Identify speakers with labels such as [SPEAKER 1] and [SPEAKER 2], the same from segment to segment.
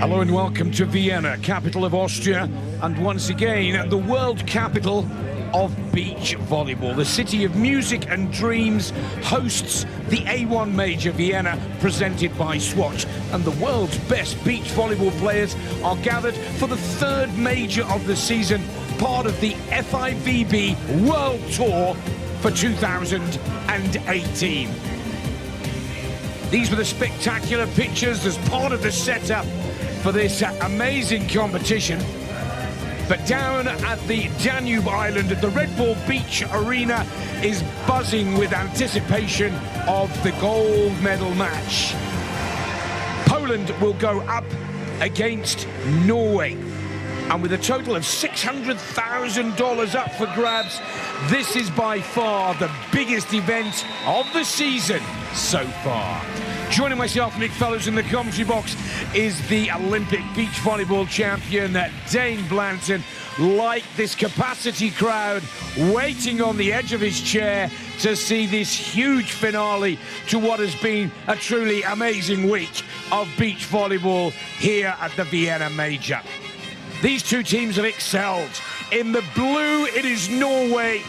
[SPEAKER 1] Hello and welcome to Vienna, capital of Austria, and once again, the world capital of beach volleyball. The city of music and dreams hosts the A1 Major Vienna, presented by Swatch, and the world's best beach volleyball players are gathered for the third major of the season, part of the FIVB World Tour for 2018. These were the spectacular pictures as part of the setup for this amazing competition. But down at the Danube Island, the Red Bull Beach Arena is buzzing with anticipation of the gold medal match. Poland will go up against Norway. And with a total of $600,000 up for grabs, this is by far the biggest event of the season so far. Joining myself, Nick Fellows, in the commentary box is the Olympic beach volleyball champion, Dane Blanton. Like this capacity crowd, waiting on the edge of his chair to see this huge finale to what has been a truly amazing week of beach volleyball here at the Vienna Major. These two teams have excelled. In the blue, it is Norway.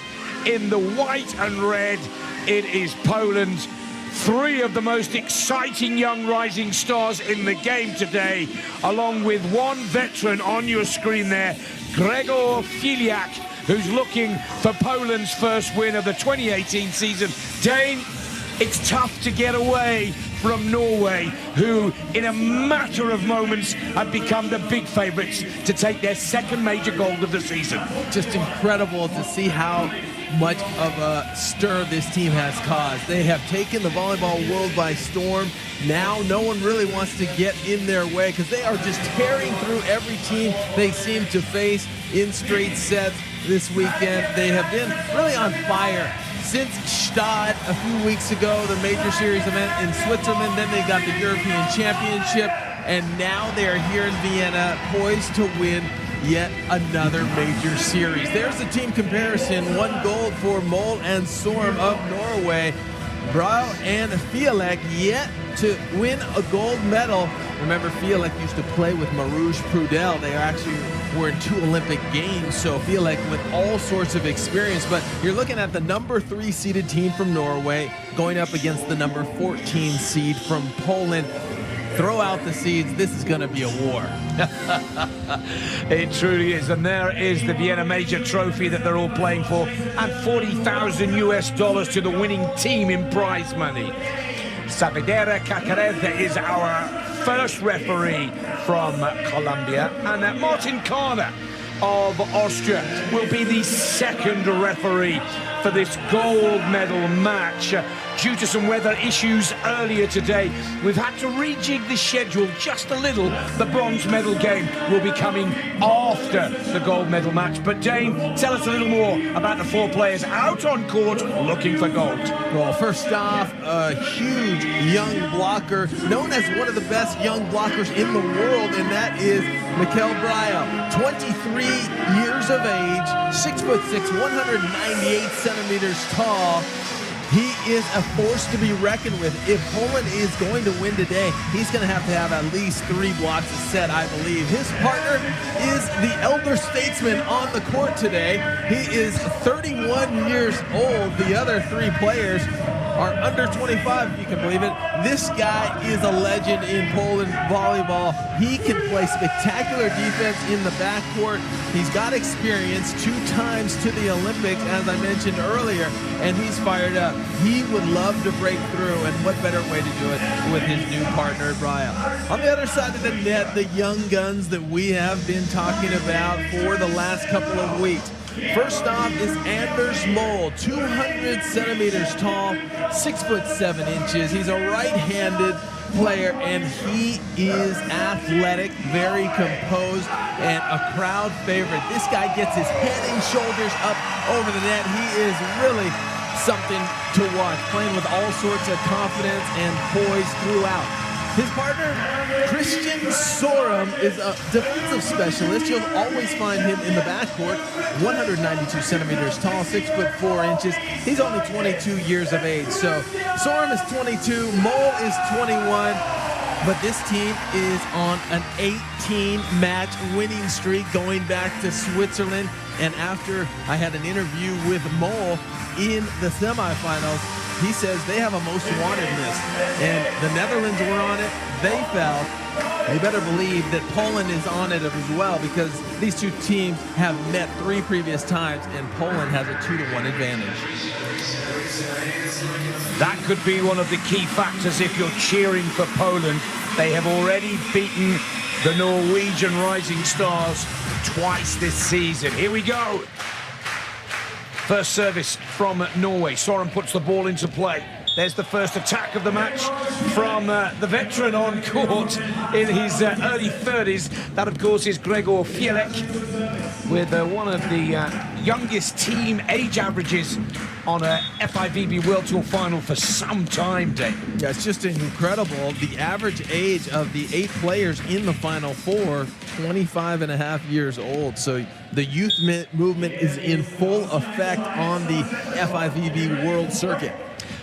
[SPEAKER 1] In the white and red, it is Poland. Three of the most exciting young rising stars in the game today, along with one veteran on your screen there, Bryl-Fijalek, who's looking for Poland's first win of the 2018 season. Dane, it's tough to get away from Norway, who in a matter of moments have become the big favourites to take their second major gold of the season.
[SPEAKER 2] Just incredible to see how much of a stir this team has caused. They have taken the volleyball world by storm. Now no one really wants to get in their way because they are just tearing through every team they seem to face in straight sets this weekend. They have been really on fire since Stade a few weeks ago, the major series event in Switzerland. Then they got the European Championship, and now they are here in Vienna, poised to win yet another major series. There's the team comparison. One gold for Mol-Sørum of Norway. Bryl-Fijalek yet to win a gold medal. Remember, Fijalek used to play with Marouche Prudel. They actually were in 2 Olympic games, so Fijalek with all sorts of experience. But you're looking at the number 3 seeded team from Norway going up against the number 14 seed from Poland. Throw out the seeds, this is going to be a war.
[SPEAKER 1] It truly is, and there is the Vienna Major trophy that they're all playing for, and $40,000 US to the winning team in prize money. Saavedra Cacared is our first referee from Colombia, and Martin Kahner of Austria will be the second referee for this gold medal match. Due to some weather issues earlier today, we've had to rejig the schedule just a little. The bronze medal game will be coming after the gold medal match. But Dane, tell us a little more about the 4 players out on court looking for gold.
[SPEAKER 2] Well, first off, a huge young blocker, known as one of the best young blockers in the world, and that is Mikkel Briah. 23 years of age, 6'6", 198 centimeters tall. He is a force to be reckoned with. If Poland is going to win today, he's going to have at least 3 blocks a set, I believe. His partner is the elder statesman on the court today. He is 31 years old. The other 3 players are under 25, if you can believe it. This guy is a legend in Poland volleyball. He can play spectacular defense in the backcourt. He's got experience, 2 times to the Olympics, as I mentioned earlier, and he's fired up. He would love to break through, and what better way to do it with his new partner, Briah. On the other side of the net, the young guns that we have been talking about for the last couple of weeks. First off is Anders Mol, 200 centimeters tall, 6'7" inches. He's a right-handed player, and he is athletic, very composed, and a crowd favorite. This guy gets his head and shoulders up over the net. He is really something to watch, playing with all sorts of confidence and poise throughout. His partner, Mol-Sørum, is a defensive specialist. You'll always find him in the backcourt. 192 centimeters tall, 6'4" inches. He's only 22 years of age. So Sørum is 22, Mol is 21. But this team is on an 18-match winning streak going back to Switzerland. And after I had an interview with Mol in the semifinals, he says they have a most wanted list. And the Netherlands were on it. They fell. You better believe that Poland is on it as well, because these two teams have met 3 previous times, and Poland has a 2-1 advantage.
[SPEAKER 1] That could be one of the key factors if you're cheering for Poland. They have already beaten the Norwegian Rising Stars twice this season. Here we go. First service from Norway. Sørum puts the ball into play. There's the first attack of the match from the veteran on court in his early 30s. That, of course, is Bryl-Fijalek, with one of the youngest team age averages on a FIVB World Tour final for some time, Dave.
[SPEAKER 2] Yeah, it's just incredible. The average age of the 8 players in the Final Four, 25.5 years old. So the youth movement is in full effect on the FIVB World Circuit.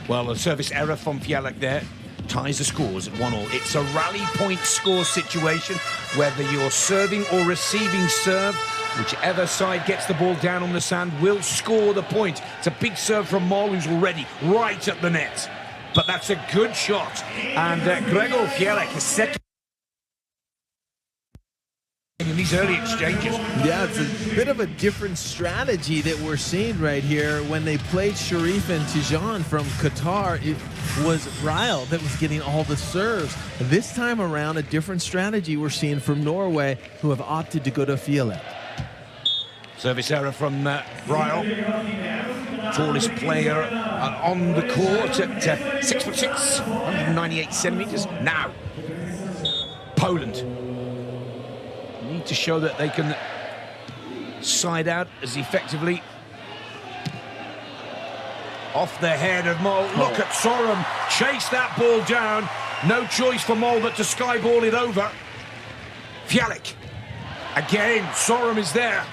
[SPEAKER 1] Well, a service error from Fijalek there ties the scores at 1-1. It's a rally point score situation, whether you're serving or receiving serve. Whichever side gets the ball down on the sand will score the point. It's a big serve from Mol, who's already right at the net. But that's a good shot. And Bryl-Fijalek is set in these early exchanges.
[SPEAKER 2] Yeah, it's a bit of a different strategy that we're seeing right here. When they played Sharif and Tijan from Qatar, it was Bryl that was getting all the serves. This time around, a different strategy we're seeing from Norway, who have opted to go to Fijalek.
[SPEAKER 1] Service error from Bryl, tallest player on the court at 6'6", 198 centimeters. Now, Poland need to show that they can side out as effectively. Off the head of Mol. Look at Sørum chase that ball down. No choice for Mol but to skyball it over. Fijalek again. Sørum is there.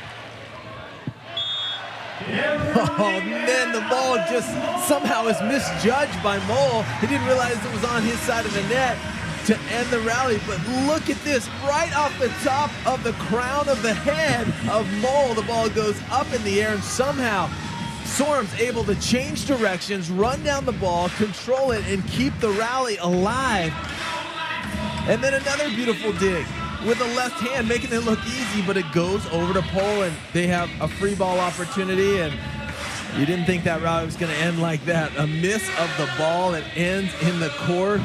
[SPEAKER 2] Oh, man, the ball just somehow is misjudged by Mol. He didn't realize it was on his side of the net to end the rally. But look at this, right off the top of the crown of the head of Mol. The ball goes up in the air, and somehow Sørum's able to change directions, run down the ball, control it, and keep the rally alive. And then another beautiful dig with the left hand, making it look easy, but it goes over to Poland. They have a free ball opportunity, and you didn't think that rally was going to end like that. A miss of the ball that ends in the court.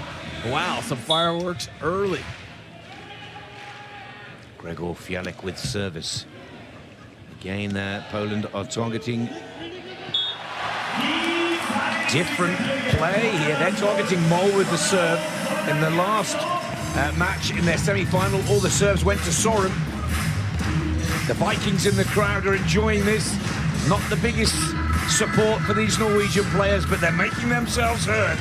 [SPEAKER 2] Wow, some fireworks early.
[SPEAKER 1] Bryl-Fijalek with service. Again, Poland are targeting different play here. They're targeting Mol with the serve. In the last match in their semi-final, all the serves went to Sørum. The Vikings in the crowd are enjoying this. Not the biggest support for these Norwegian players, but they're making themselves heard.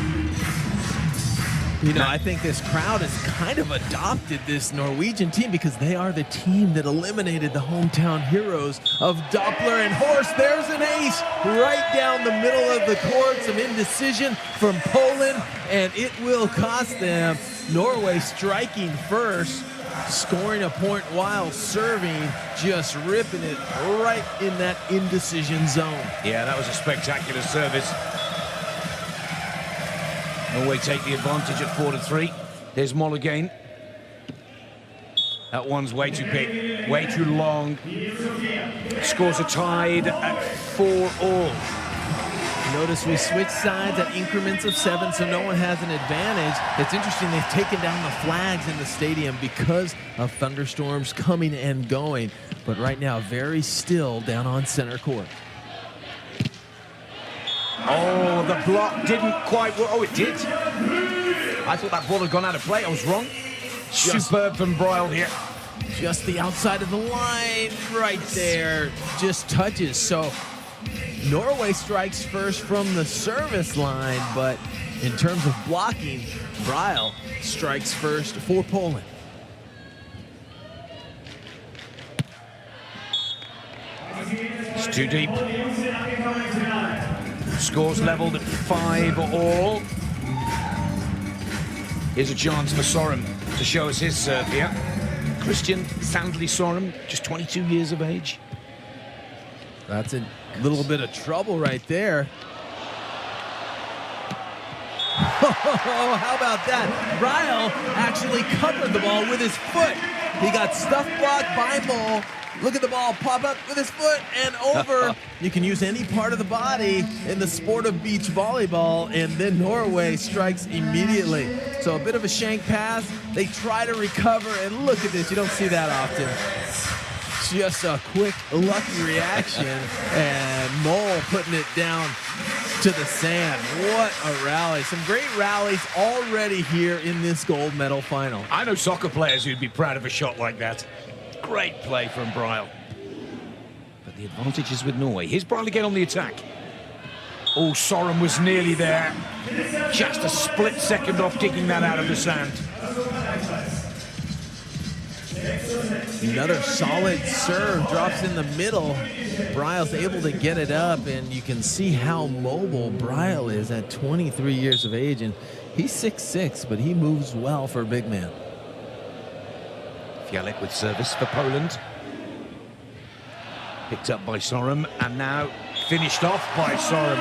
[SPEAKER 2] You know, I think this crowd has kind of adopted this Norwegian team because they are the team that eliminated the hometown heroes of Doppler and Horst. There's an ace right down the middle of the court. Some indecision from Poland, and it will cost them. Norway striking first, scoring a point while serving, just ripping it right in that indecision zone.
[SPEAKER 1] Yeah, that was a spectacular service. Norway take the advantage at 4-3. There's Mol again. That one's way too big, way too long. Scores are tied at 4-all.
[SPEAKER 2] Notice we switch sides at increments of 7, so no one has an advantage. It's interesting, they've taken down the flags in the stadium because of thunderstorms coming and going. But right now, very still down on center court.
[SPEAKER 1] Oh, the block didn't quite work. Oh, it did. I thought that ball had gone out of play. I was wrong. Superb from Bryl here.
[SPEAKER 2] Just the outside of the line right there. Just touches. So Norway strikes first from the service line, but in terms of blocking, Bryl strikes first for Poland.
[SPEAKER 1] It's too deep. Scores leveled at 5-all. Here's a chance for Sørum to show us his serve here. Christian Sørum, just 22 years of age.
[SPEAKER 2] That's a little bit of trouble right there. Oh, how about that? Bryl actually covered the ball with his foot. He got stuff blocked by Mol. Look at the ball pop up with his foot and over. You can use any part of the body in the sport of beach volleyball, and then Norway strikes immediately. So a bit of a shank pass. They try to recover, and look at this. You don't see that often. Just a quick, lucky reaction, and Mol putting it down to the sand. What a rally. Some great rallies already here in this gold medal final.
[SPEAKER 1] I know soccer players who'd be proud of a shot like that. Great play from Bryl. But the advantage is with Norway. Here's Bryl again on the attack. Oh, Sørum was nearly there. Just a split second off kicking that out of the sand.
[SPEAKER 2] Another solid serve, drops in the middle. Bryl's able to get it up, and you can see how mobile Bryl is at 23 years of age, and he's 6'6", but he moves well for a big man.
[SPEAKER 1] Fijalek with service for Poland. Picked up by Sørum, and now finished off by Sørum.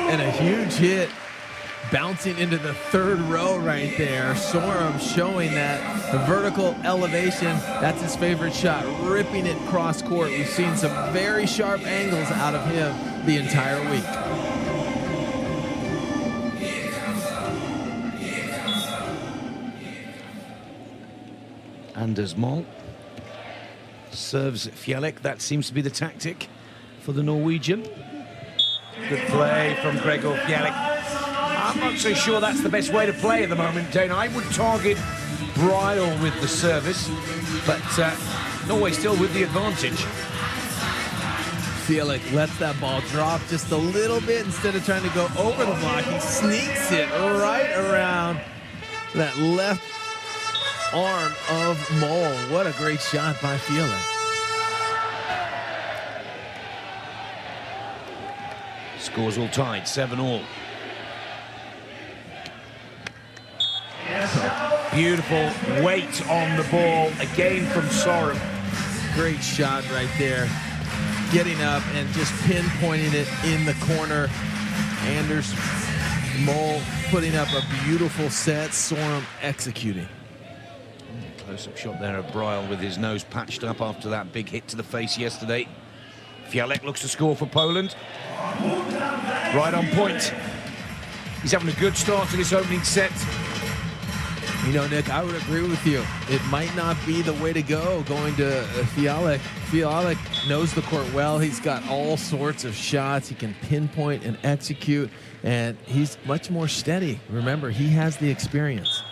[SPEAKER 2] And a huge hit, bouncing into the third row right there. Sørum showing that vertical elevation. That's his favorite shot, ripping it cross court. We've seen some very sharp angles out of him the entire week.
[SPEAKER 1] Anders Mol serves Fijalek. That seems to be the tactic for the Norwegian. Good play from Gregor Fijalek. I'm not so sure that's the best way to play at the moment, Dane. I would target Bryl with the service, but Norway still with the advantage.
[SPEAKER 2] Fijalek lets that ball drop just a little bit instead of trying to go over the block. He sneaks it right around that left arm of Mol. What a great shot by Fijalek.
[SPEAKER 1] Scores all tied, 7-all. Beautiful weight on the ball again from Sørum.
[SPEAKER 2] Great shot right there. Getting up and just pinpointing it in the corner. Anders Mol putting up a beautiful set. Sørum executing.
[SPEAKER 1] Close-up shot there of Bryl with his nose patched up after that big hit to the face yesterday. Fijalek looks to score for Poland. Right on point. He's having a good start to this opening set.
[SPEAKER 2] You know, Nick, I would agree with you. It might not be the way to go going to Fijalek. Fijalek knows the court well. He's got all sorts of shots. He can pinpoint and execute, and he's much more steady. Remember, he has the experience.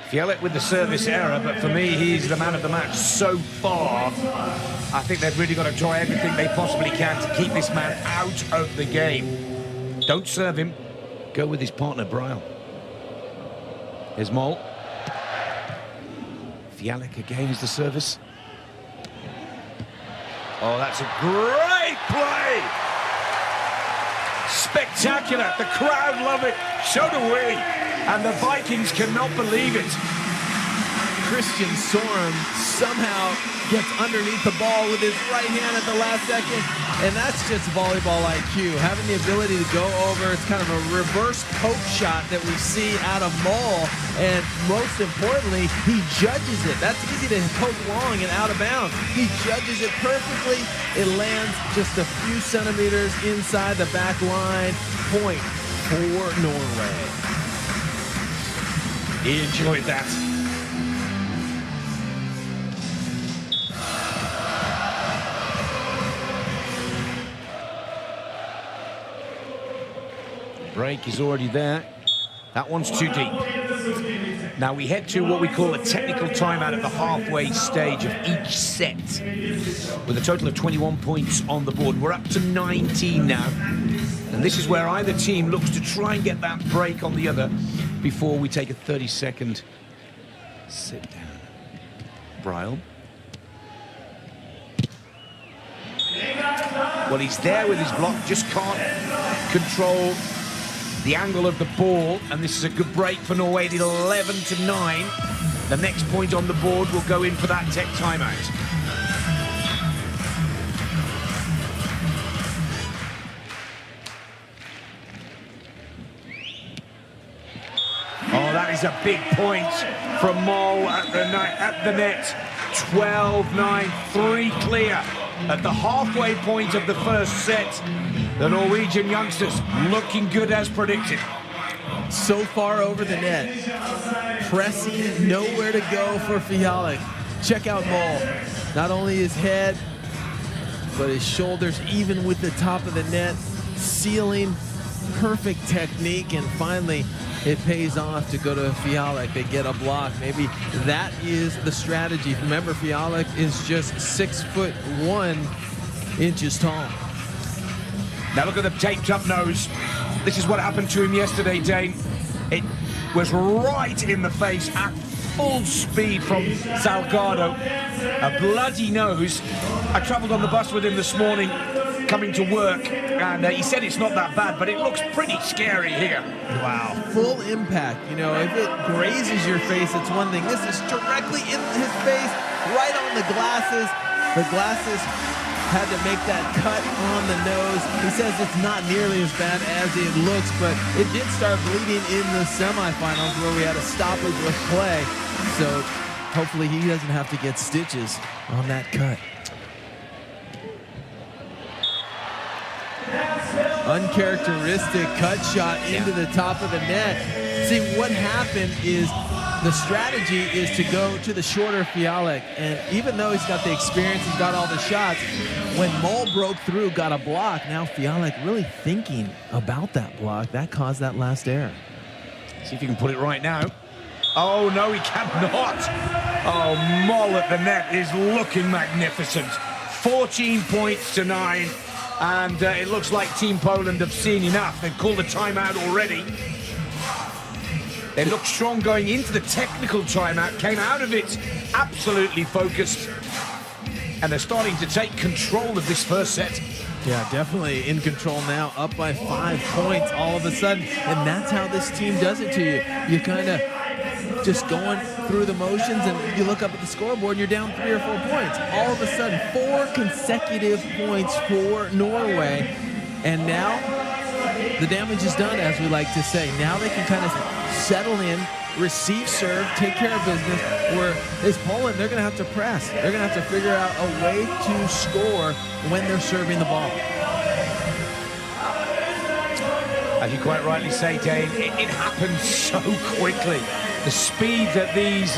[SPEAKER 1] Fijalek with the service error, but for me, he's the man of the match so far. I think they've really got to try everything they possibly can to keep this man out of the game. Don't serve him. Go with his partner, Bryl. Here's Mol. Fijalek again is the service. Oh, that's a great play! Spectacular. The crowd love it. So do we. And the Vikings cannot believe it.
[SPEAKER 2] Christian Sørum somehow gets underneath the ball with his right hand at the last second, and that's just volleyball IQ. Having the ability to go over, it's kind of a reverse poke shot that we see out of Mol, and most importantly, he judges it. That's easy to poke long and out of bounds. He judges it perfectly. It lands just a few centimeters inside the back line. Point for Norway.
[SPEAKER 1] He enjoyed that. Break is already there. That one's too deep. Now we head to what we call a technical timeout at the halfway stage of each set, with a total of 21 points on the board. We're up to 19 now. And this is where either team looks to try and get that break on the other before we take a 30-second sit down. Bryl. Well, he's there with his block, just can't control the angle of the ball, and this is a good break for Norway at 11-9. The next point on the board will go in for that tech timeout. Oh, that is a big point from Mol at the net. 12-9, 3 clear at the halfway point of the first set. The Norwegian youngsters looking good as predicted.
[SPEAKER 2] So far over the net. Pressing, nowhere to go for Fijalek. Check out Mol. Not only his head, but his shoulders, even with the top of the net. Sealing, perfect technique, and finally it pays off to go to Fijalek. They get a block. Maybe that is the strategy. Remember, Fijalek is just 6'1" tall.
[SPEAKER 1] Now look at the taped up nose. This is what happened to him yesterday, Dane. It was right in the face at full speed from Salgado. A bloody nose. I traveled on the bus with him this morning coming to work, and he said it's not that bad, but it looks pretty scary here.
[SPEAKER 2] Wow, full impact. You know, if it grazes your face, it's one thing. This is directly in his face, right on the glasses. The glasses had to make that cut on the nose. He says it's not nearly as bad as it looks, but it did start bleeding in the semifinals where we had a stoppage with play. So hopefully he doesn't have to get stitches on that cut. Uncharacteristic cut shot into the top of the net. See, what happened is the strategy is to go to the shorter Fijalek, and even though he's got the experience, he's got all the shots, when Mol broke through, got a block, now Fijalek really thinking about that block. That caused that last error.
[SPEAKER 1] See if you can put it right now. Oh, no, he cannot. Oh, Mol at the net is looking magnificent. 14 points to 9. And it looks like Team Poland have seen enough. They've called a timeout already. They looked strong going into the technical timeout, came out of it absolutely focused. And they're starting to take control of this first set.
[SPEAKER 2] Yeah, definitely in control now, up by 5 points all of a sudden. And that's how this team does it to you. You kind of just going through the motions, and you look up at the scoreboard and you're down 3 or 4 points. All of a sudden, 4 consecutive points for Norway. And now the damage is done, as we like to say. Now they can kind of settle in, receive serve, take care of business, where is Poland, they're going to have to press. They're going to have to figure out a way to score when they're serving the ball.
[SPEAKER 1] As you quite rightly say, Dave, it happens so quickly. The speed that these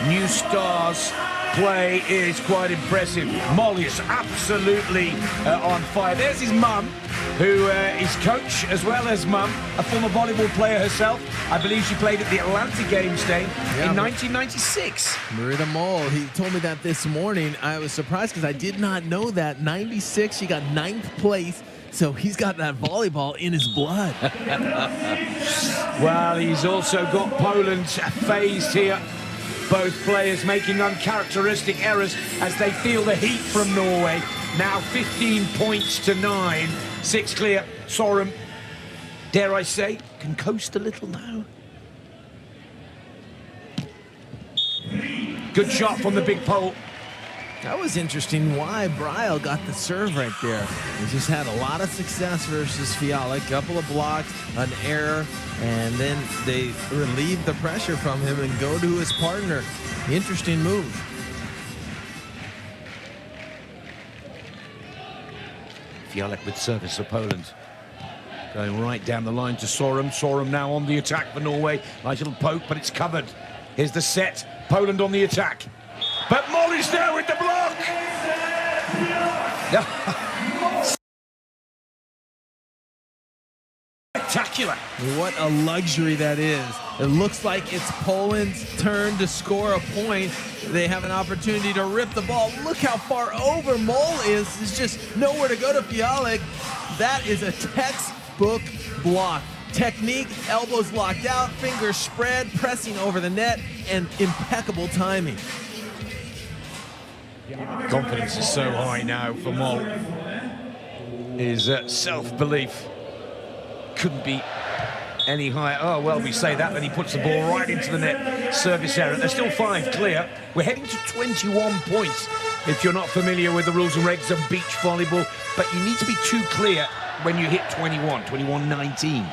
[SPEAKER 1] new stars play is quite impressive. Mol is absolutely on fire. There's his mum, who is coach as well as mum, a former volleyball player herself. I believe she played at the Atlanta Games Day in 1996.
[SPEAKER 2] Marita Mol, he told me that this morning. I was surprised because I did not know that. 96, she got 9th place. So he's got that volleyball in his blood.
[SPEAKER 1] Well, he's also got Poland phased here. Both players making uncharacteristic errors as they feel the heat from Norway. Now 15 points to 9. 6 clear. Mol-Sørum, dare I say, can coast a little now. Good shot from the big pole.
[SPEAKER 2] That was interesting why Bryl got the serve right there. He just had a lot of success versus Fijalek. Couple of blocks, an error, and then they relieve the pressure from him and go to his partner. Interesting move.
[SPEAKER 1] Fijalek with service for Poland. Going right down the line to Mol-Sørum. Mol-Sørum now on the attack for Norway. Nice little poke, but it's covered. Here's the set. Poland on the attack. But Mol is there with the block! Spectacular.
[SPEAKER 2] What a luxury that is. It looks like it's Poland's turn to score a point. They have an opportunity to rip the ball. Look how far over Mol is. There's just nowhere to go to Fijalek. That is a textbook block. Technique, elbows locked out, fingers spread, pressing over the net, and impeccable timing.
[SPEAKER 1] Confidence is so high now for Mol. His self-belief couldn't be any higher. Oh, well, we say that, then he puts the ball right into the net. Service error. There's still 5 clear. We're heading to 21 points if you're not familiar with the rules and regs of beach volleyball. But you need to be 2 clear when you hit 21-19.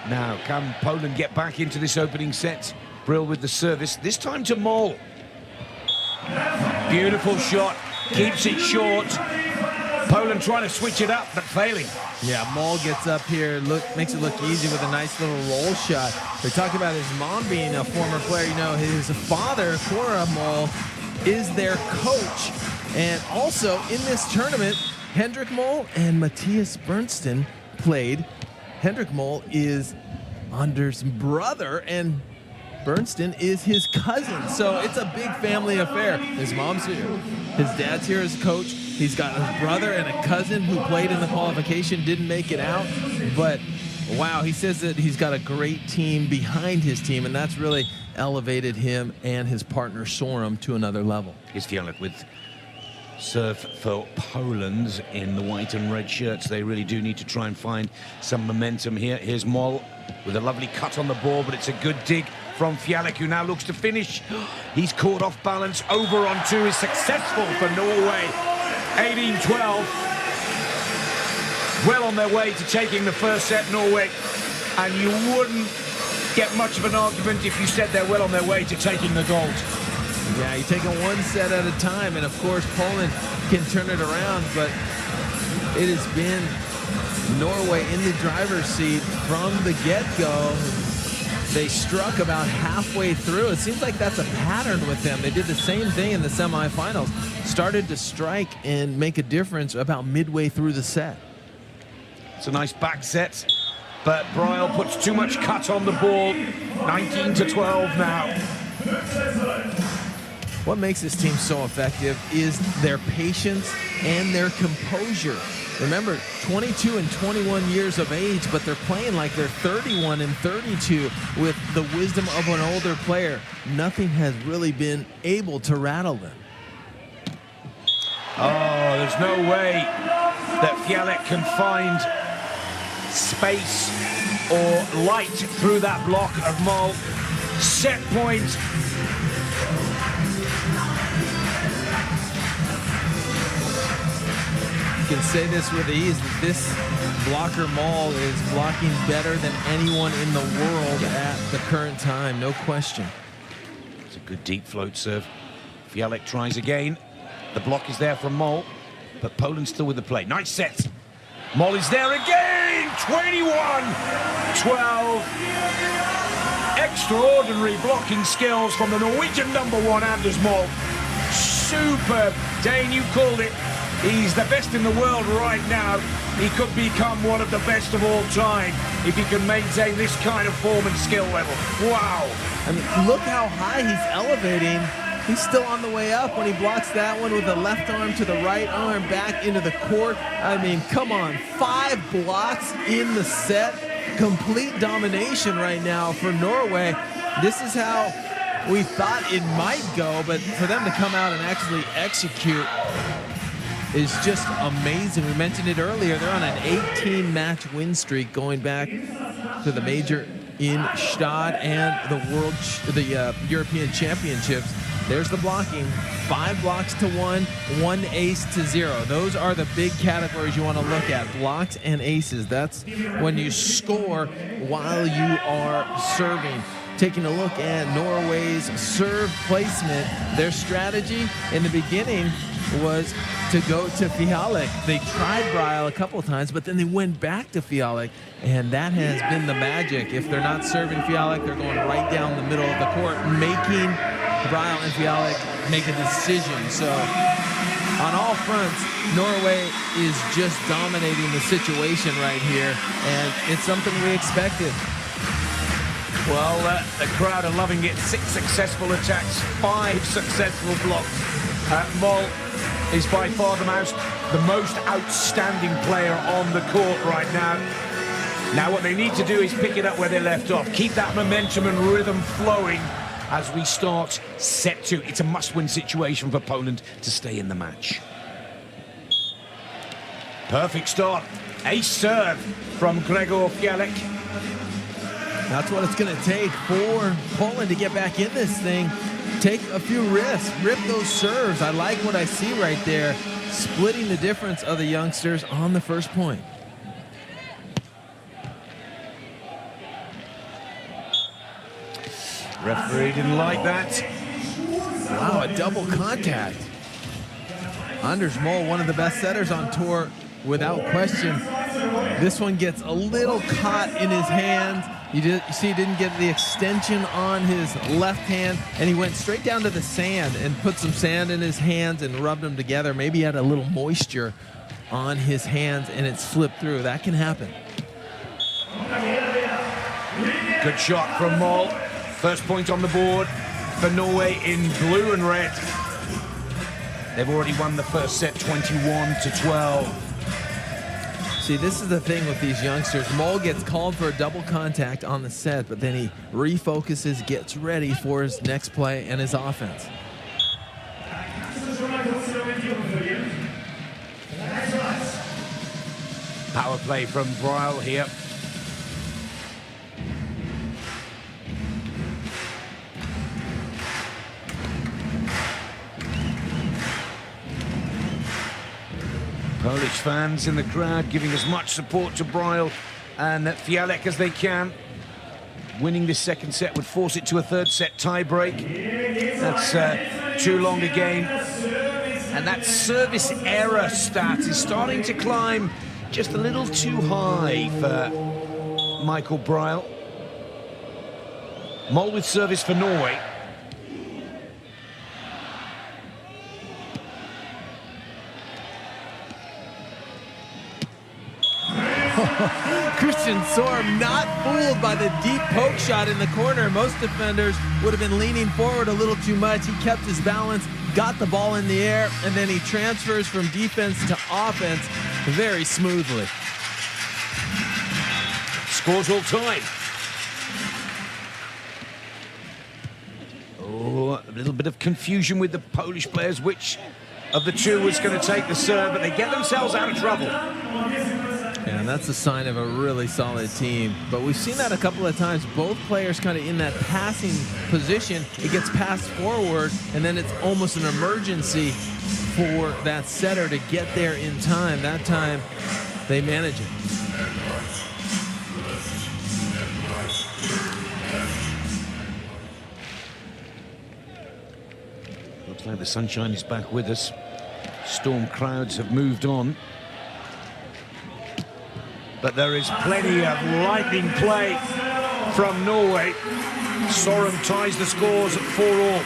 [SPEAKER 1] Now, can Poland get back into this opening set? Bryl with the service, this time to Mol. Beautiful shot, keeps it short. Poland trying to switch it up, but failing.
[SPEAKER 2] Yeah, Mol gets up here, makes it look easy with a nice little roll shot. We talked about his mom being a former player. You know, his father, Cora Mol, is their coach. And also in this tournament, Hendrik Mol and Matthias Bernstein played. Hendrik Mol is Anders' brother, and Bernstein is his cousin. So it's a big family affair. His mom's here, his dad's here as coach. He's got a brother and a cousin who played in the qualification, didn't make it out. But wow, he says that he's got a great team behind his team, and that's really elevated him and his partner Sørum to another level.
[SPEAKER 1] Here's Fijalek with serve for Poland in the white and red shirts. They really do need to try and find some momentum here. Here's Mol with a lovely cut on the ball, but it's a good dig from Fijalek, who now looks to finish. He's caught off balance. Over on 2 is successful for Norway. 18-12. Well on their way to taking the first set, Norway. And you wouldn't get much of an argument if you said they're well on their way to taking the gold.
[SPEAKER 2] Yeah, you take it 1 set at a time, and of course Poland can turn it around, but it has been Norway in the driver's seat from the get-go. They struck about halfway through. It seems like that's a pattern with them. They did the same thing in the semifinals. Started to strike and make a difference about midway through the set.
[SPEAKER 1] It's a nice back set, but Bryl puts too much cut on the ball. 19-12 now.
[SPEAKER 2] What makes this team so effective is their patience and their composure. Remember, 22 and 21 years of age, but they're playing like they're 31 and 32 with the wisdom of an older player. Nothing has really been able to rattle them.
[SPEAKER 1] Oh, there's no way that Fijalek can find space or light through that block of Mol. Set point.
[SPEAKER 2] Can say this with ease, that this blocker Mol is blocking better than anyone in the world at the current time, no question.
[SPEAKER 1] It's a good deep float serve. Fijalek tries again. The block is there from Mol, but Poland still with the play. Nice set. Mol is there again. 21-12. Extraordinary blocking skills from the Norwegian #1, Anders Mol. Superb. Dane, you called it. He's the best in the world right now. He could become one of the best of all time if he can maintain this kind of form and skill level. Wow.
[SPEAKER 2] I mean, look how high he's elevating. He's still on the way up when he blocks that one with the left arm to the right arm back into the court. I mean, come on, 5 blocks in the set. Complete domination right now for Norway. This is how we thought it might go, but for them to come out and actually execute is just amazing. We mentioned it earlier. They're on an 18-match win streak going back to the major in Stade and the European Championships. There's the blocking. 5 blocks to 1, 1 ace to 0. Those are the big categories you want to look at. Blocks and aces. That's when you score while you are serving. Taking a look at Norway's serve placement, their strategy in the beginning was to go to Fijalek. They tried Bryl a couple of times, but then they went back to Fijalek, and that has been the magic. If they're not serving Fijalek, they're going right down the middle of the court, making Bryl and Fijalek make a decision. So on all fronts, Norway is just dominating the situation right here, and it's something we expected.
[SPEAKER 1] Well, the crowd are loving it. 6 successful attacks, 5 successful blocks. Mol is by far the most outstanding player on the court right now. Now what they need to do is pick it up where they left off. Keep that momentum and rhythm flowing as we start set 2. It's a must-win situation for Poland to stay in the match. Perfect start. Ace serve from Bryl-Fijalek.
[SPEAKER 2] That's what it's going to take for Poland to get back in this thing. Take a few risks, rip those serves. I like what I see right there, splitting the difference of the youngsters on the first point.
[SPEAKER 1] Referee didn't like that.
[SPEAKER 2] Wow, a double contact. Anders Mol, one of the best setters on tour, without question. This one gets a little caught in his hand. You see he didn't get the extension on his left hand, and he went straight down to the sand and put some sand in his hands and rubbed them together. Maybe he had a little moisture on his hands and it slipped through. That can happen.
[SPEAKER 1] Good shot from Mol. First point on the board for Norway in blue and red. They've already won the first set 21-12.
[SPEAKER 2] See, this is the thing with these youngsters. Mol gets called for a double contact on the set, but then he refocuses, gets ready for his next play and his offense.
[SPEAKER 1] Power play from Bryl here. Polish fans in the crowd giving as much support to Bryl and Fijalek as they can. Winning this second set would force it to a third set tiebreak. That's too long a game. And that service error stat is starting to climb just a little too high for Mikkel Briah. Mol with service for Norway.
[SPEAKER 2] Mol-Sørum not fooled by the deep poke shot in the corner. Most defenders would have been leaning forward a little too much. He kept his balance, got the ball in the air, and then he transfers from defense to offense very smoothly.
[SPEAKER 1] Scores all time. Oh, a little bit of confusion with the Polish players. Which of the two was going to take the serve, but they get themselves out of trouble.
[SPEAKER 2] And that's a sign of a really solid team. But we've seen that a couple of times. Both players kind of in that passing position. It gets passed forward, and then it's almost an emergency for that setter to get there in time. That time, they manage it.
[SPEAKER 1] Looks like the sunshine is back with us. Storm crowds have moved on. But there is plenty of lightning play from Norway. Mol-Sørum ties the scores at 4-all.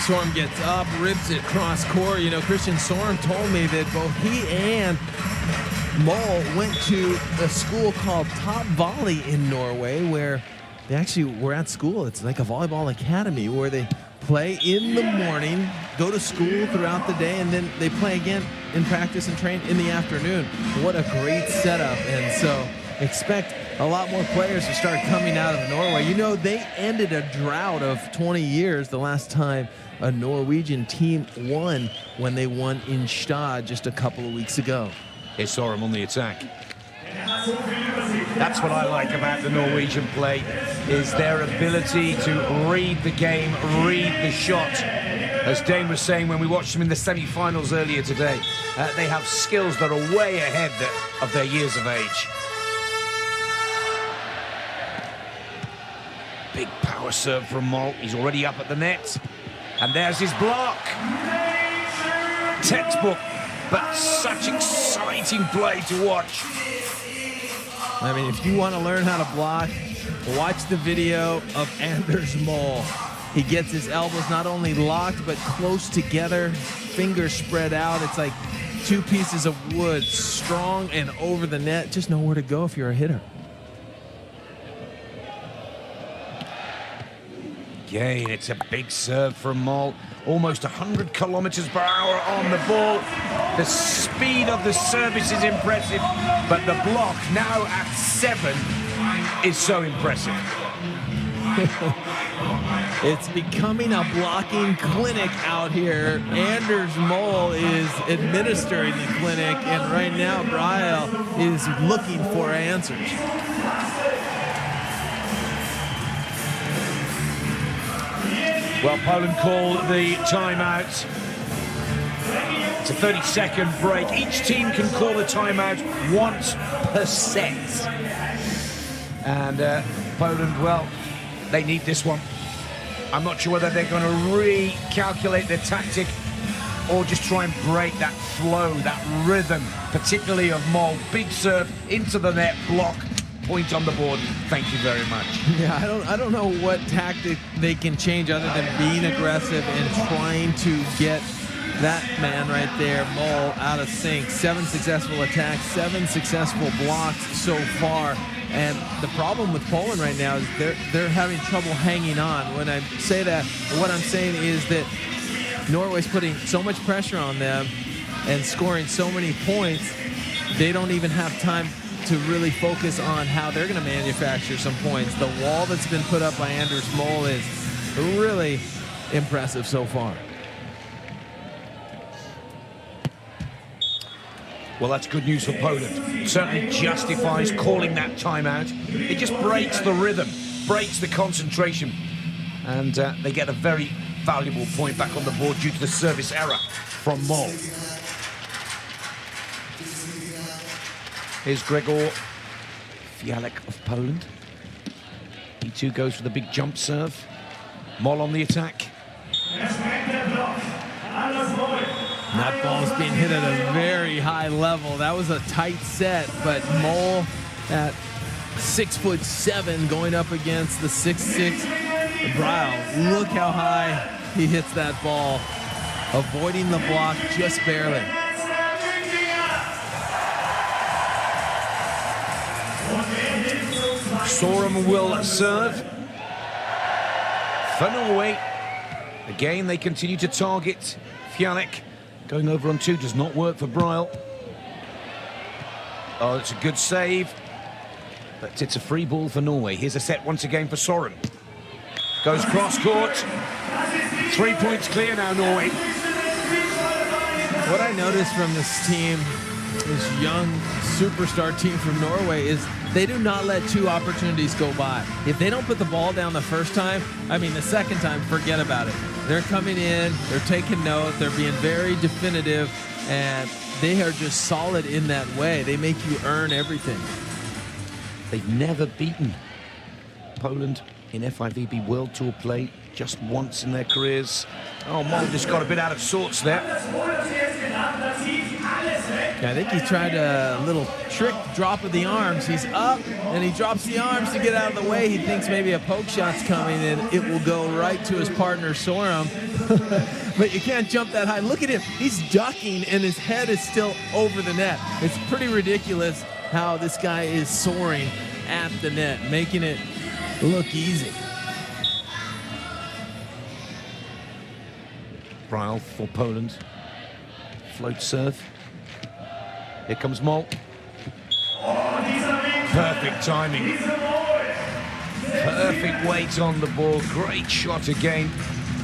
[SPEAKER 2] Sørum gets up, rips it cross court. You know, Mol-Sørum told me that both he and Mol went to a school called Top Volley in Norway, where they actually were at school. It's like a volleyball academy where they play in the morning, go to school throughout the day, and then they play again in practice and train in the afternoon. What a great setup. And so expect a lot more players to start coming out of Norway. You know, they ended a drought of 20 years the last time a Norwegian team won, when they won in Stad just a couple of weeks ago.
[SPEAKER 1] Here's Mol-Sørum on the attack. That's what I like about the Norwegian play, is their ability to read the game, read the shot. As Dane was saying when we watched them in the semi-finals earlier today, they have skills that are way ahead of their years of age. Big power serve from Mol. He's already up at the net. And there's his block. Textbook, but such exciting play to watch.
[SPEAKER 2] I mean, if you want to learn how to block, watch the video of Anders Mol. He gets his elbows not only locked, but close together, fingers spread out. It's like two pieces of wood, strong and over the net. Just know where to go if you're a hitter.
[SPEAKER 1] Again, it's a big serve from Mol. Almost 100 kilometers per hour on the ball. The speed of the service is impressive, but the block now at 7 is so impressive.
[SPEAKER 2] It's becoming a blocking clinic out here. Anders Mol is administering the clinic, and right now Briah is looking for answers.
[SPEAKER 1] Well, Poland call the timeout. It's a 30-second break. Each team can call a timeout once per set. And Poland, well, they need this one. I'm not sure whether they're going to recalculate their tactic or just try and break that flow, that rhythm, particularly of Mol. Big serve into the net, block, point on the board. Thank you very much.
[SPEAKER 2] Yeah, I don't know what tactic they can change other than being aggressive and trying to get that man right there, Mol, out of sync. 7 successful attacks, 7 successful blocks so far. And the problem with Poland right now is they're having trouble hanging on. When I say that, what I'm saying is that Norway's putting so much pressure on them and scoring so many points, they don't even have time to really focus on how they're going to manufacture some points. The wall that's been put up by Anders Mol is really impressive so far.
[SPEAKER 1] Well, that's good news for Poland. Certainly justifies calling that timeout. It just breaks the rhythm, breaks the concentration, and they get a very valuable point back on the board due to the service error from Mol. Here's Bryl-Fijalek of Poland. He too goes for the big jump serve. Mol on the attack.
[SPEAKER 2] That ball's being hit at a very high level. That was a tight set, but Mol at 6'7" going up against the 6'6" Bryl. Look how high he hits that ball, avoiding the block just barely.
[SPEAKER 1] Mol-Sørum will serve for Norway. Again, they continue to target Fijalek. Going over on 2 does not work for Bryl. Oh, it's a good save, but it's a free ball for Norway. Here's a set once again for Sørum. Goes cross-court. 3 points clear now, Norway.
[SPEAKER 2] What I noticed from this team, this young superstar team from Norway, is they do not let 2 opportunities go by. If they don't put the ball down the first time, I mean the second time, forget about it. They're coming in, they're taking note, they're being very definitive, and they are just solid in that way. They make you earn everything.
[SPEAKER 1] They've never beaten Poland in FIVB World Tour play, just once in their careers. Oh, Mol just got a bit out of sorts there.
[SPEAKER 2] Yeah, I think he tried a little trick drop of the arms. He's up, and he drops the arms to get out of the way. He thinks maybe a poke shot's coming, and it will go right to his partner, Sørum. But you can't jump that high. Look at him. He's ducking, and his head is still over the net. It's pretty ridiculous how this guy is soaring at the net, making it look easy.
[SPEAKER 1] Bryl for Poland. Float serve. Here comes Mol. Perfect timing. Perfect weight on the ball. Great shot again.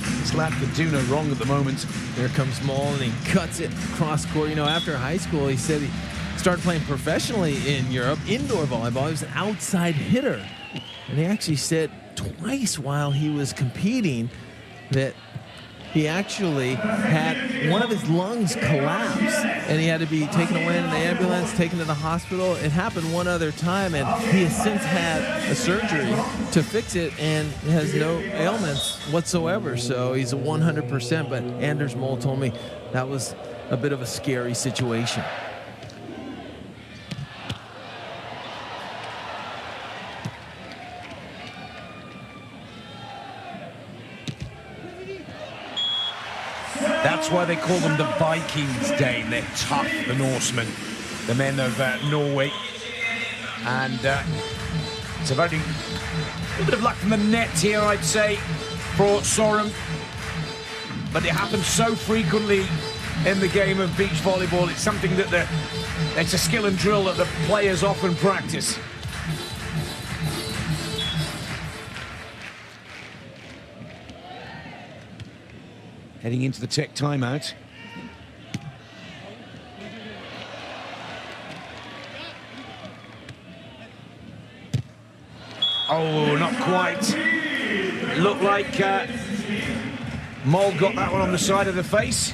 [SPEAKER 1] This lad could do no wrong at the moment.
[SPEAKER 2] Here comes Mol, and he cuts it cross court. You know, after high school, he said he started playing professionally in Europe, indoor volleyball. He was an outside hitter. And he actually said twice while he was competing that he actually had one of his lungs collapse, and he had to be taken away in the ambulance, taken to the hospital. It happened one other time, and he has since had a surgery to fix it and has no ailments whatsoever. So he's a 100%, but Anders Mol told me that was a bit of a scary situation.
[SPEAKER 1] That's why they call them the Vikings, Dane. They're tough, the Norsemen, the men of Norway. And it's a little bit of luck from the net here, I'd say, for Sørum. But it happens so frequently in the game of beach volleyball. It's something that it's a skill and drill that the players often practice. heading into the tech timeout. Oh, not quite. Looked like Mol got that one on the side of the face.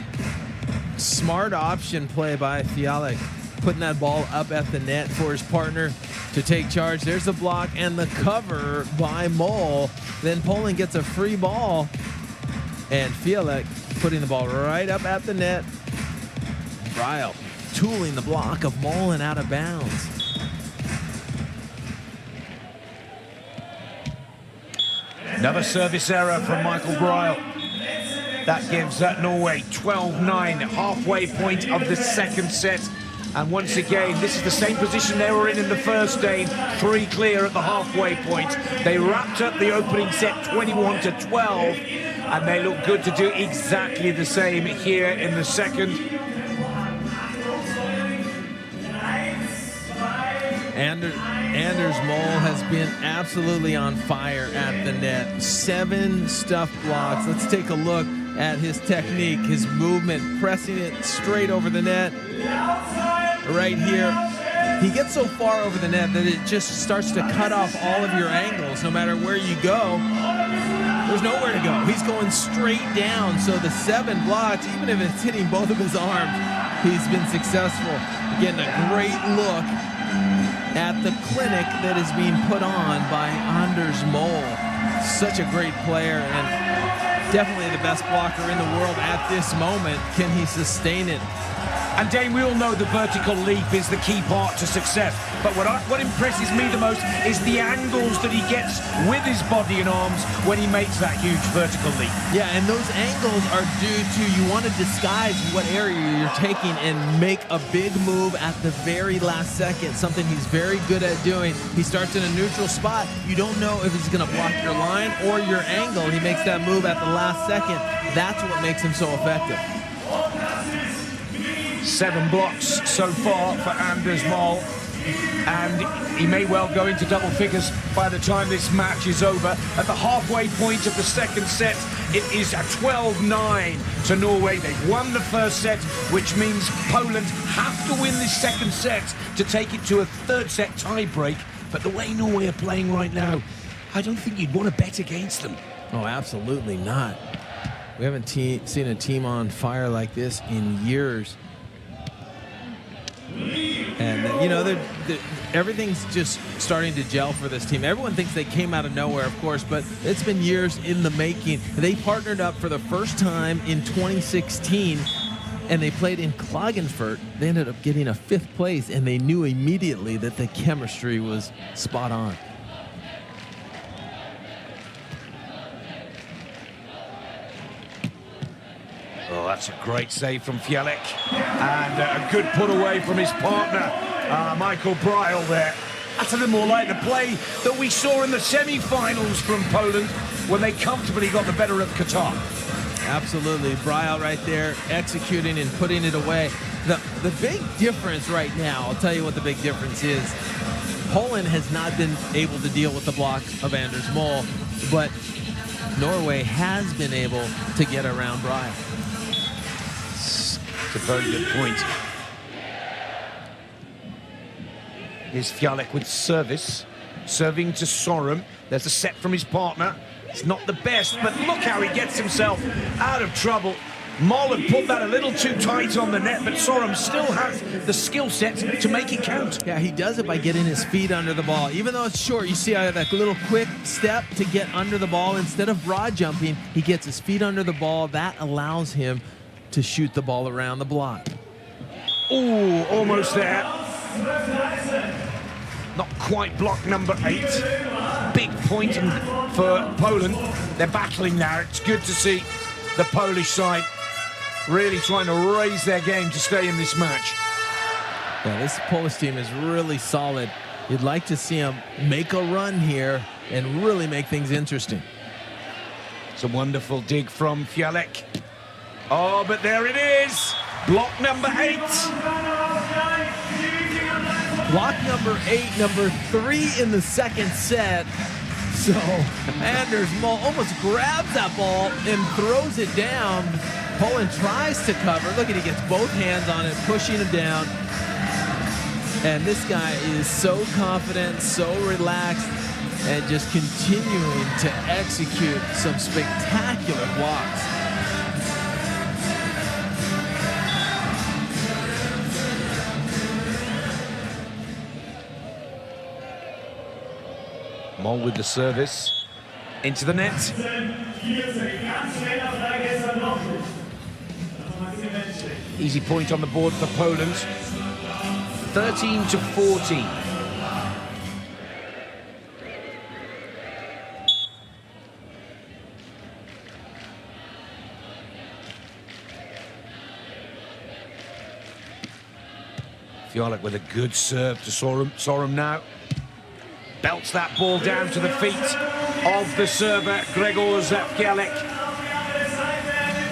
[SPEAKER 2] Smart option play by Fijalek, putting that ball up at the net for his partner to take charge. There's the block and the cover by Mol. Then Poland gets a free ball, and Fijalek putting the ball right up at the net. Bryl tooling the block of Mol and out of bounds.
[SPEAKER 1] Another service error from Mikkel Briah. That gives Norway 12-9, halfway point of the second set. And once again, this is the same position they were in the first game, 3 clear at the halfway point. They wrapped up the opening set 21-12, and they look good to do exactly the same here in the second.
[SPEAKER 2] Anders Mol has been absolutely on fire at the net. 7 stuffed blocks. Let's take a look at his technique, his movement, pressing it straight over the net. Right here, he gets so far over the net that it just starts to cut off all of your angles. No matter where you go, there's nowhere to go. He's going straight down. So the 7 blocks, even if it's hitting both of his arms, he's been successful. Getting a great look at the clinic that is being put on by Anders Mol. Such a great player and definitely the best blocker in the world at this moment. Can he sustain it?
[SPEAKER 1] And Dane, we all know the vertical leap is the key part to success. But what impresses me the most is the angles that he gets with his body and arms when he makes that huge vertical leap.
[SPEAKER 2] Yeah, and those angles are due to you want to disguise what area you're taking and make a big move at the very last second, something he's very good at doing. He starts in a neutral spot. You don't know if he's going to block your line or your angle. He makes that move at the last second. That's what makes him so effective.
[SPEAKER 1] 7 blocks so far for Anders Mol, and he may well go into double figures by the time this match is over. At the halfway point of the second set, it is a 12-9 to Norway. They've won the first set, which means Poland have to win this second set to take it to a third set tie-break. But the way Norway are playing right now, I don't think you'd want to bet against them.
[SPEAKER 2] Oh, absolutely not. We haven't seen a team on fire like this in years. And, you know, everything's just starting to gel for this team. Everyone thinks they came out of nowhere, of course, but it's been years in the making. They partnered up for the first time in 2016, and they played in Klagenfurt. They ended up getting a 5th place, and they knew immediately that the chemistry was spot on.
[SPEAKER 1] Oh, that's a great save from Fijalek, and a good put away from his partner, Mikkel Briah there. That's a little more like the play that we saw in the semi-finals from Poland when they comfortably got the better of Qatar.
[SPEAKER 2] Absolutely, Briah right there executing and putting it away. The big difference right now, I'll tell you what the big difference is. Poland has not been able to deal with the block of Anders Mol, but Norway has been able to get around Briah.
[SPEAKER 1] It's a very good point. Here's Fijalek with service. Serving to Mol-Sørum. There's a set from his partner. It's not the best, but look how he gets himself out of trouble. Mol had put that a little too tight on the net, but Mol-Sørum still has the skill set to make it count.
[SPEAKER 2] Yeah, he does it by getting his feet under the ball. Even though it's short, you see that little quick step to get under the ball. Instead of broad jumping, he gets his feet under the ball. That allows him to shoot the ball around the block.
[SPEAKER 1] Ooh, almost there. Not quite block number 8. Big point for Poland. They're battling now. It's good to see the Polish side really trying to raise their game to stay in this match.
[SPEAKER 2] Yeah, this Polish team is really solid. You'd like to see them make a run here and really make things interesting.
[SPEAKER 1] It's a wonderful dig from Fijalek. Oh, but there it is. Block number 8.
[SPEAKER 2] Block number 8, number 3 in the second set. So Anders Mol almost grabs that ball and throws it down. Poland tries to cover. Look at, he gets both hands on it, pushing him down. And this guy is so confident, so relaxed, and just continuing to execute some spectacular blocks.
[SPEAKER 1] Mol with the service. Into the net. Easy point on the board for Poland. 13-14. Fijalek with a good serve to Mol-Sørum now. Belts that ball down to the feet of the server, Bryl-Fijalek.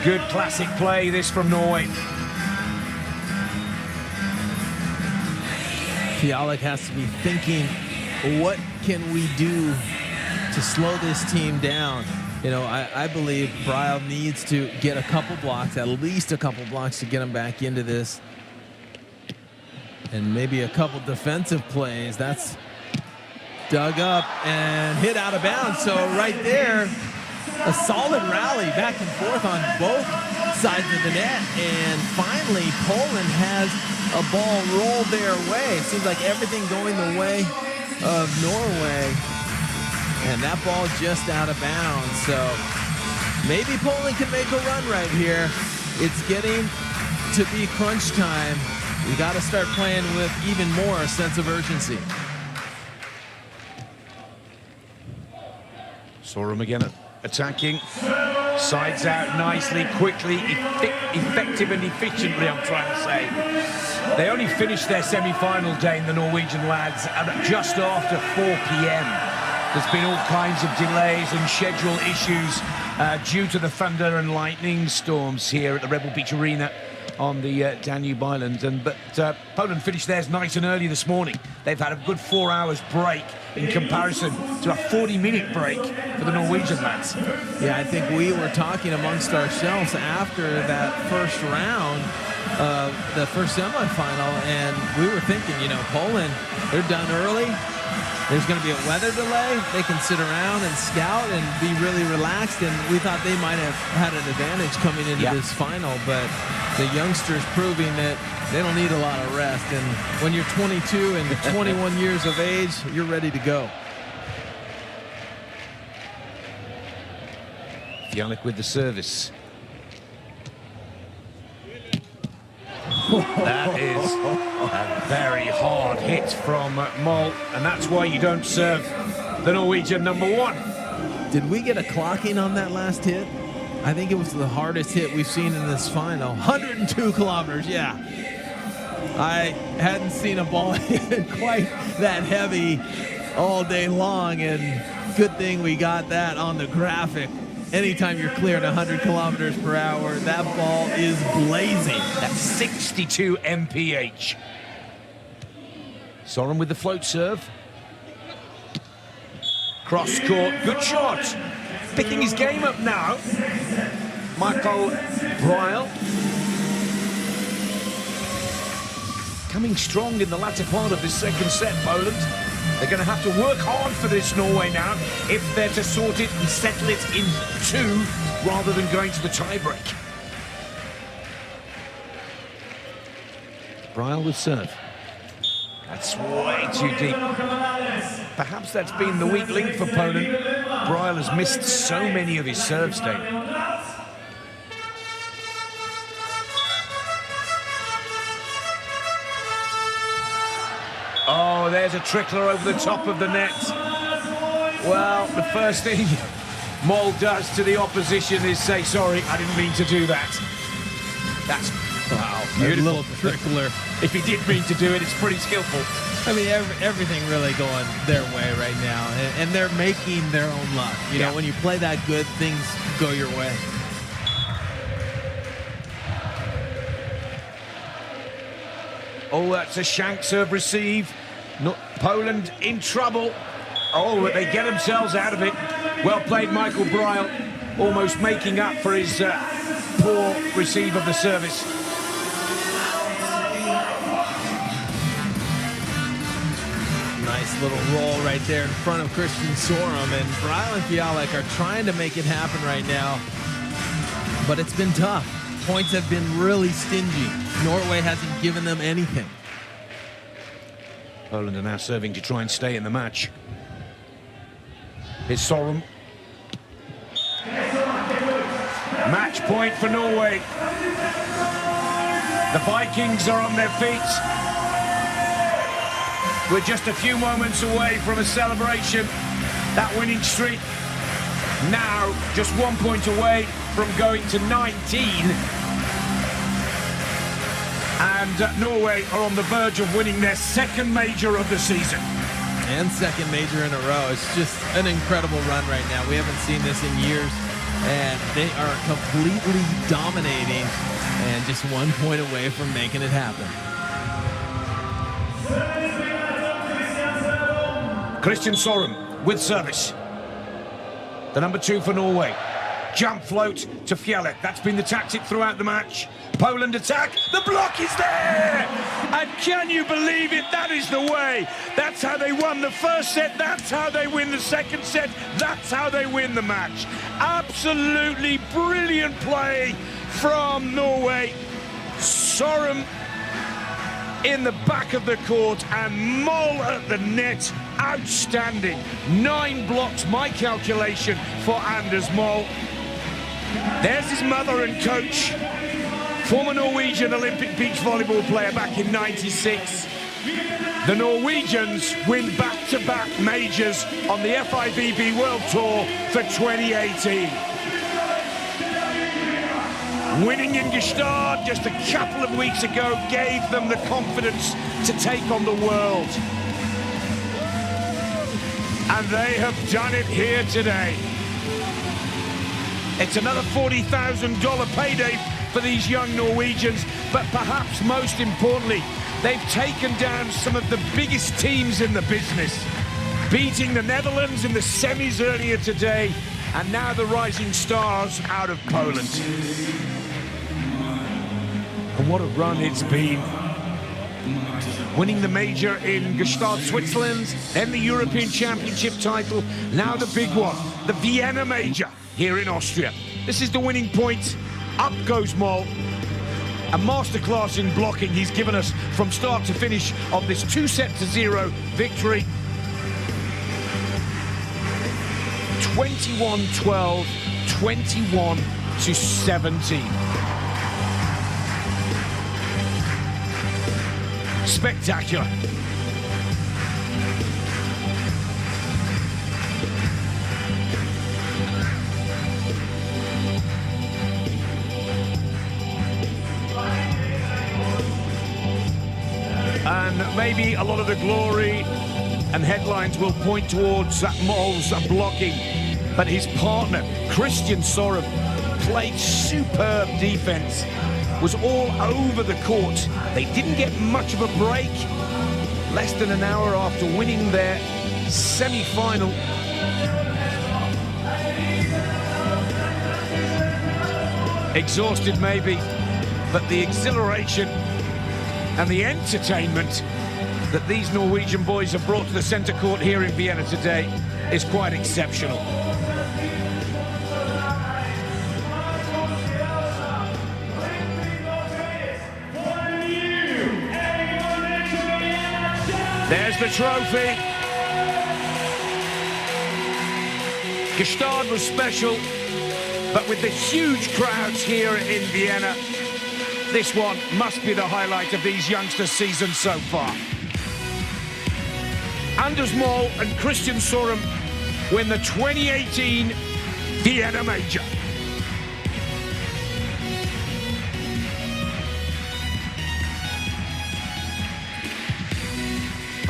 [SPEAKER 1] Good classic play, this from Norway.
[SPEAKER 2] Fijalek has to be thinking, what can we do to slow this team down? You know, I believe Bryl needs to get a couple blocks, at least a couple blocks, to get him back into this. And maybe a couple defensive plays. That's dug up and hit out of bounds. So right there, a solid rally back and forth on both sides of the net. And finally, Poland has a ball roll their way. It seems like everything going the way of Norway. And that ball just out of bounds. So maybe Poland can make a run right here. It's getting to be crunch time. We got to start playing with even more sense of urgency.
[SPEAKER 1] Mol-Sørum again attacking. Sides out nicely, quickly, effective and efficiently, I'm trying to say. They only finished their semi-final day in the Norwegian lads at just after 4 p.m. There's been all kinds of delays and schedule issues due to the thunder and lightning storms here at the Rebel Beach Arena on the Danube Island. But Poland finished theirs nice and early this morning. They've had a good 4 hours break in comparison to a 40-minute break for the Norwegian lads.
[SPEAKER 2] Yeah, I think we were talking amongst ourselves after that first round, the first semifinal, and we were thinking, you know, Poland, they're done early. There's going to be a weather delay. They can sit around and scout and be really relaxed, and we thought they might have had an advantage coming into this final, but the youngsters proving that they don't need a lot of rest, and when you're 22 and 21 years of age, you're ready to go.
[SPEAKER 1] Fijalek with the service. That is a very hard hit from Mol, and that's why you don't serve the Norwegian #1.
[SPEAKER 2] Did we get a clocking on that last hit? I think it was the hardest hit we've seen in this final. 102 kilometers, yeah. I hadn't seen a ball hit quite that heavy all day long, and good thing we got that on the graphic. Anytime you're clearing 100 kilometers per hour, that ball is blazing.
[SPEAKER 1] That's 62 mph. Mol-Sørum with the float serve. Cross court, good shot. Picking his game up now. Mikkel Briah. Coming strong in the latter part of this second set, Poland. They're going to have to work hard for this Norway now if they're to sort it and settle it in 2 rather than going to the tie-break. Briah with serve. That's way too deep. Perhaps that's been the weak link for Poland. Briah has missed so many of his serves today. Oh, there's a trickler over the top of the net. Well, the first thing Mol does to the opposition is say, sorry, I didn't mean to do that. That's, wow, beautiful.
[SPEAKER 2] A little trickler.
[SPEAKER 1] If he did mean to do it, it's pretty skillful.
[SPEAKER 2] I mean, everything really going their way right now, and they're making their own luck. You know, when you play that good, things go your way.
[SPEAKER 1] Oh, that's a shank serve receive. Poland in trouble. Oh, but they get themselves out of it. Well played, Mikkel Briah, almost making up for his poor receive of the service.
[SPEAKER 2] Nice little roll right there in front of Mol-Sørum, and Bryl-Fijalek are trying to make it happen right now, but it's been tough. Points have been really stingy. Norway hasn't given them anything.
[SPEAKER 1] Poland are now serving to try and stay in the match. Here's Sørum. Match point for Norway. The Vikings are on their feet. We're just a few moments away from a celebration. That winning streak now just 1 point away from going to 19. And Norway are on the verge of winning their second major of the season.
[SPEAKER 2] And second major in a row. It's just an incredible run right now. We haven't seen this in years, and they are completely dominating and just 1 point away from making it happen.
[SPEAKER 1] Mol-Sørum with service. The number 2 for Norway. Jump float to Fijalek. That's been the tactic throughout the match. Poland attack. The block is there! And can you believe it? That is the way. That's how they won the first set. That's how they win the second set. That's how they win the match. Absolutely brilliant play from Norway. Sørum in the back of the court and Mol at the net. Outstanding. 9 blocks, my calculation, for Anders Mol. There's his mother and coach, former Norwegian Olympic beach volleyball player back in '96. The Norwegians win back-to-back majors on the FIVB World Tour for 2018. Winning in Gstaad just a couple of weeks ago gave them the confidence to take on the world. And they have done it here today. It's another $40,000 payday for these young Norwegians, but perhaps most importantly, they've taken down some of the biggest teams in the business, beating the Netherlands in the semis earlier today, and now the rising stars out of Poland. And what a run it's been. Winning the major in Gstaad, Switzerland, then the European Championship title, now the big one, the Vienna major here in Austria. This is the winning point. Up goes Mol. A masterclass in blocking he's given us from start to finish of this 2-0 victory. 21-12, 21-17. Spectacular. And maybe a lot of the glory and headlines will point towards Mol's blocking, but his partner, Mol-Sørum, played superb defense, was all over the court. They didn't get much of a break. Less than an hour after winning their semi-final. Exhausted maybe, but the exhilaration and the entertainment that these Norwegian boys have brought to the Center court here in Vienna today is quite exceptional. There's the trophy. Gstaad was special, but with the huge crowds here in Vienna, this one must be the highlight of these youngsters' season so far. Anders Mol and Mol-Sørum win the 2018 Vienna Major.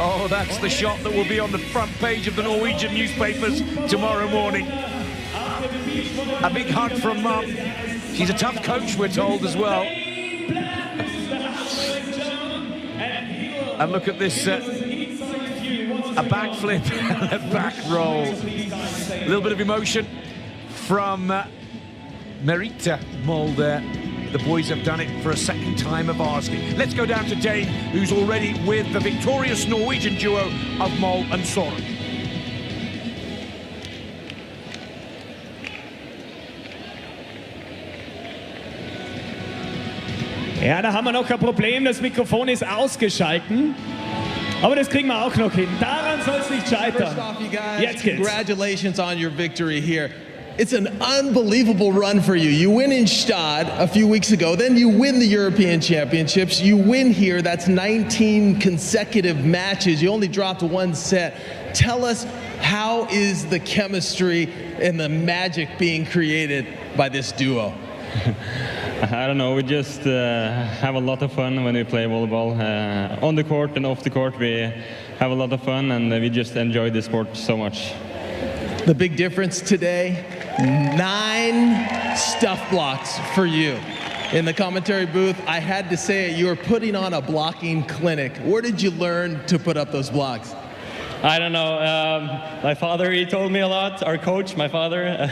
[SPEAKER 1] Oh, that's the shot that will be on the front page of the Norwegian newspapers tomorrow morning. A big hug from Mum. She's a tough coach, we're told, as well. And look at this, a backflip and a back roll. A little bit of emotion from Merita Mol there. The boys have done it for a second time of asking. Let's go down to Dane, who's already with the victorious Norwegian duo of Mol-Sørum.
[SPEAKER 3] Ja, da haben wir noch ein Problem. Das Mikrofon ist ausgeschalten. Aber das kriegen wir auch noch hin. Daran soll es nicht scheitern.
[SPEAKER 2] First off, you guys,
[SPEAKER 3] Jetzt geht's.
[SPEAKER 2] congratulations on your victory here. It's an unbelievable run for you. You win in Stade a few weeks ago, then you win the European Championships. You win here, that's 19 consecutive matches. You only dropped one set. Tell us, how is the chemistry and the magic being created by this duo?
[SPEAKER 4] I don't know, we just have a lot of fun when we play volleyball. On the court and off the court we have a lot of fun, and we just enjoy the sport so much.
[SPEAKER 2] The big difference today, 9 stuff blocks for you. In the commentary booth, I had to say it, you were putting on a blocking clinic. Where did you learn to put up those blocks?
[SPEAKER 4] I don't know, my father, he told me a lot, our coach, my father.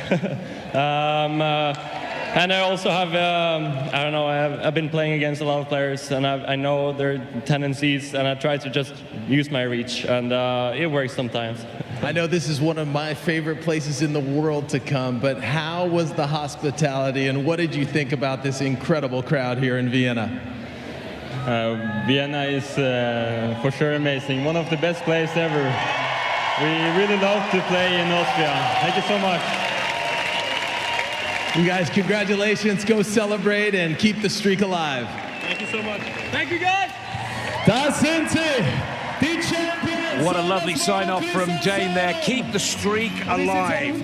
[SPEAKER 4] And I also have, I don't know, I've been playing against a lot of players, and I know their tendencies, and I try to just use my reach, and it works sometimes.
[SPEAKER 2] I know this is one of my favorite places in the world to come, but how was the hospitality, and what did you think about this incredible crowd here in Vienna?
[SPEAKER 4] Vienna is for sure amazing, one of the best places ever. We really love to play in Austria. Thank you so much.
[SPEAKER 2] You guys, congratulations. Go celebrate and keep the streak alive.
[SPEAKER 4] Thank you so much.
[SPEAKER 3] Thank you, guys. Das sind sie, die Champions.
[SPEAKER 1] What a lovely sign-off from Dane there. Keep the streak alive.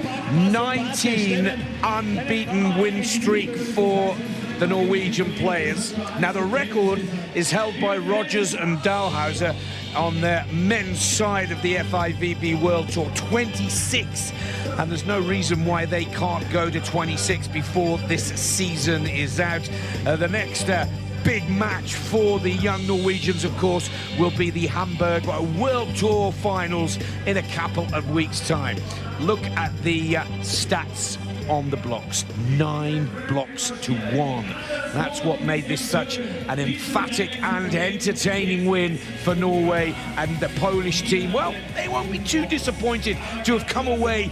[SPEAKER 1] 19 unbeaten win streak for the Norwegian players. Now the record is held by Rogers and Dahlhauser on the men's side of the FIVB World Tour, 26. And there's no reason why they can't go to 26 before this season is out. The next big match for the young Norwegians, of course, will be the Hamburg World Tour Finals in a couple of weeks' time. Look at the stats on the blocks. 9 blocks to 1. That's what made this such an emphatic and entertaining win for Norway, and the Polish team, well, they won't be too disappointed to have come away